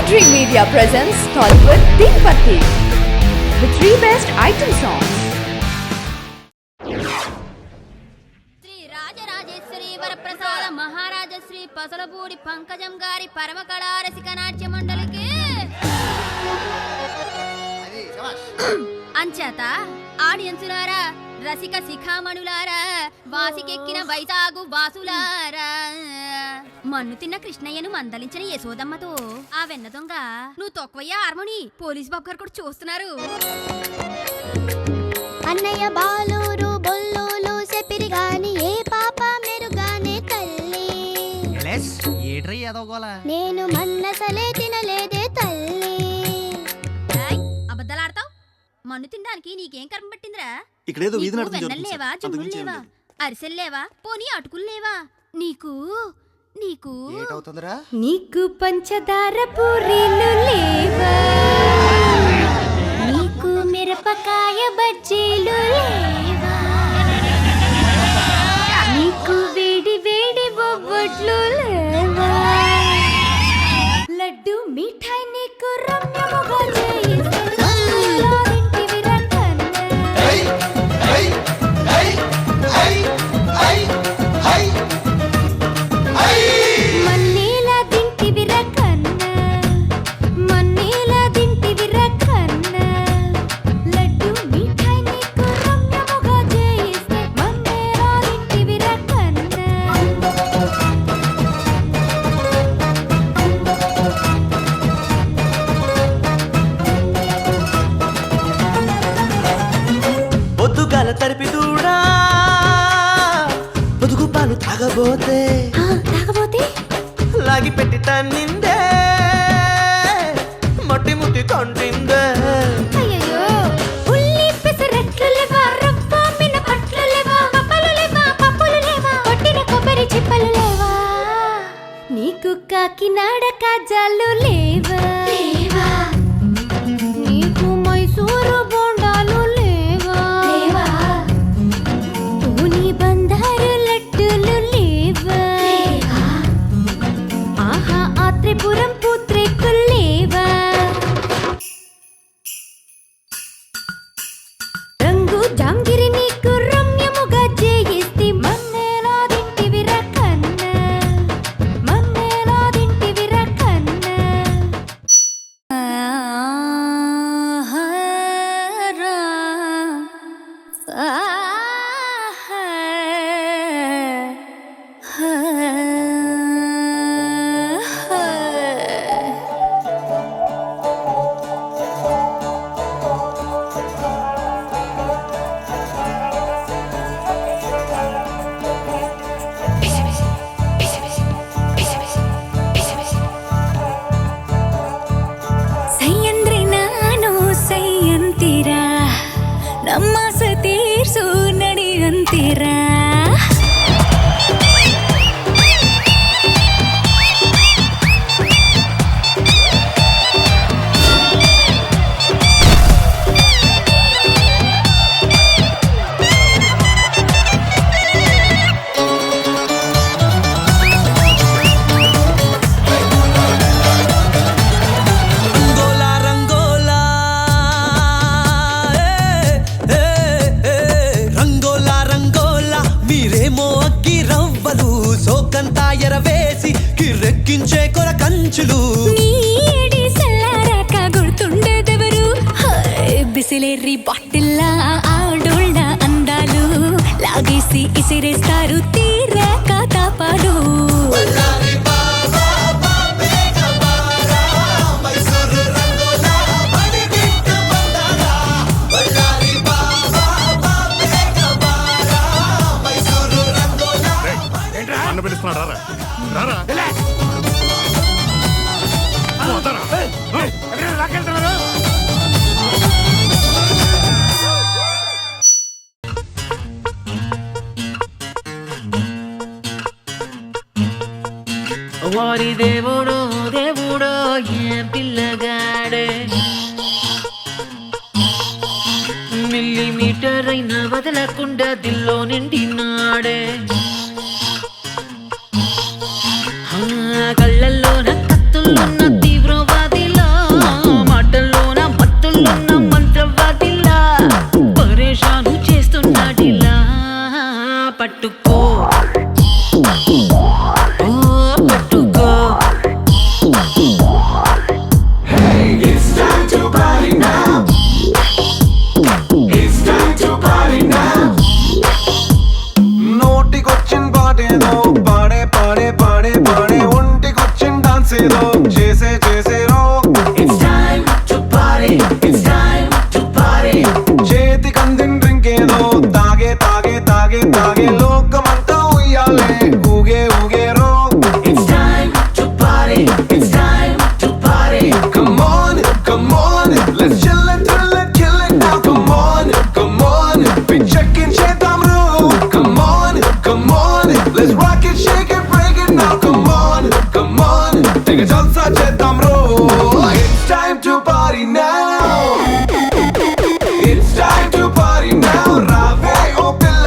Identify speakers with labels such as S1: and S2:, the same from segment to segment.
S1: Dream Media presents Tollywood Deenpatti, the 3 best item songs.
S2: Shri Rajarajeshwari Varaprasad మహారాజ శ్రీ పసలపూడి పంకజం గారి పరమ కళా రసిక నాట్య మండలికి అంచేత ఆడియన్సులారా, రసిక శిఖామణులారా, వాసికెక్కిన వైజాగు వాసులారా, మన్ను తిన్న కృష్ణయ్యను మందలించిన యశోదమ్మతో ఆ వెన్న దొంగ నువ్వు తొక్కవయ్యా హార్మోని పోలీస్ బాబు గారు కూడా చూస్తున్నారు.
S3: అన్నయ్య బాలూరు బొల్లూలు చెప్పిరి గాని ఏ పాప మెరుగానే తల్లి నేను మన్నసలే తినలేదే తల్లి.
S2: అబద్ధాలాడతావు? మన్ను తినడానికి నీకేం కర్మ పట్టిందిరా?
S4: వెన్నల్లేవా,
S2: జున్నులేవా, అరిసెల్లేవా, పోనీ అటుకుల్లేవా? నీకు నీకు
S3: నీకు పంచదార పూరీలు లేవా, నీకు మిరపకాయ బజ్జీలు లేవా, నీకు వేడి వేడి బొబ్బట్లు లేవా, లడ్డు మిఠాయి నీకు రమ్యముగా చేయిస్తే
S5: తరిపి దూడా బతుకు పాలు తాగబోతే లాగి పెట్టి తన్నిందే మట్టి ముట్టి కొంటిందే.
S3: అయ్యో ఉల్లి పెసరట్లు లేవా, రవ్వ మినపట్లు లేవా, పప్పులు లేవా, పప్పులు లేవా, కొట్టిన కొబ్బరి చిప్పలు లేవా, నీకు కాకినాడ కాజాలు లేవా, నీకు మైసూరు బోండాలు లేవా, పూని బందారు లడ్డులు లేవా, ఆహా ఆత్రిపురం పూత్రేకులు లేవా, రంగు జాంగిరి నీకు రమ్యముగా చేయిస్తే మన్నేలా తింటివి రకన్న, మన్నేలా తింటివి రకన్న. ಸೈಯಂದ್ರೆ ನಾನು ಸೈಯಂತೀರ, ನಮ್ಮ ಸತೀರ್ಸು ನಡೆಯಂತೀರ,
S5: సోకంతా ఎరవేసి కిరెక్కించే కొర కంచులు
S3: నీడి సల్లారాక గుర్తుండేదెవరు, బిసిలేరి బాటిల్లా ఆడోళ్ళ అందాలు లాగేసి ఇసిరేస్తారు తీరాక తాపాలు.
S5: వారి దేవుడు దేవుడు ఏ పిల్లగాడే, మిల్లీమీటర్ అయినా వదలకుండా దిల్లో నిండినాడే, కళ్ళల్లో నా కత్తులున్న తీవ్రవాది
S6: ఏదో చేసే చేసేరో
S5: It's time to party. It's time to party.
S6: చేతి కందిన డ్రింక్ ఏదో తాగే తాగే తాగే తాగే లోకమంతా ఉయ్యాలే ఊగే ఊగేరో
S5: It's time to party. It's time to party.
S6: Come on, let's chill it, thrill it, kill it now. Come on, be checking చేద్దాం రో. Come on, let's rock it, shake it, break it now. Come on, take a జల్సా చేద్దాం రో. It's time to party now. It's time to party now. రావే ఓ పిల్ల.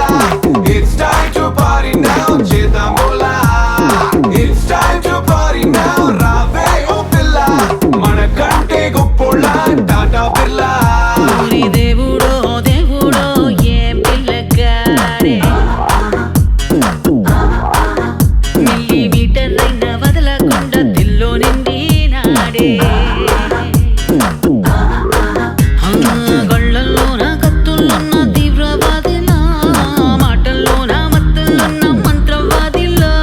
S6: It's time to party now. చేద్దాం బోలా. It's time to party now. రావే ఓ పిల్ల. మనకంటే గొప్పోళ్ళ టాటా బిర్లా.
S5: ఓరి దేవుడో దేవుడో ఏం పిల్లగాడే మిల్లీమీటర్ అయిన వదలకుండా దిల్లో నిండినాడే గళ్ళల్లోన కత్తులున్న తీవ్రవాదిలా మాటల్లోన మత్తులున్న మంత్రవాదిలా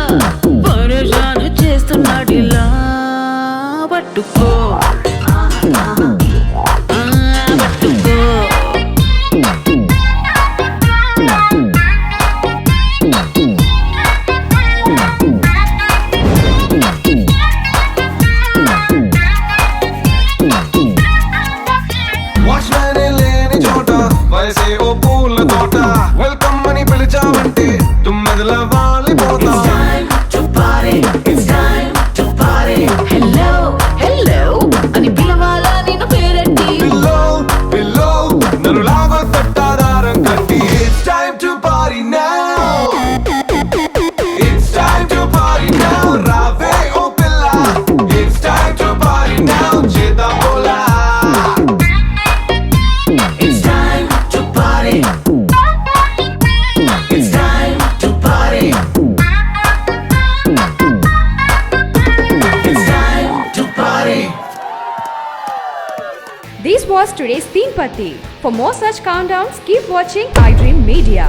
S5: పరేషాను చేస్తున్నాడిలా పట్టుకో పట్టుకో
S6: వాచ్మ్యానే లేని చోట వయసే ఓ పూల తోట వెల్కమ్ అని పిలిచావంటే తుమ్మెదల వాలిపోతా.
S5: Time to party. It's time to party. Hello, hello. అని పిలవాలా నిన్ను పేరెట్టి
S6: పిల్లో నన్ను లాగో తట్టాదారం కట్టి. It's time to party now. It's time to party now. రావే ఓ పిల్ల. It's time to party now. చేద్దాం బోలా.
S5: It's time to party. It's time to party. It's time to party.
S1: This was today's Teen Patti. For more such countdowns, keep watching iDream Media.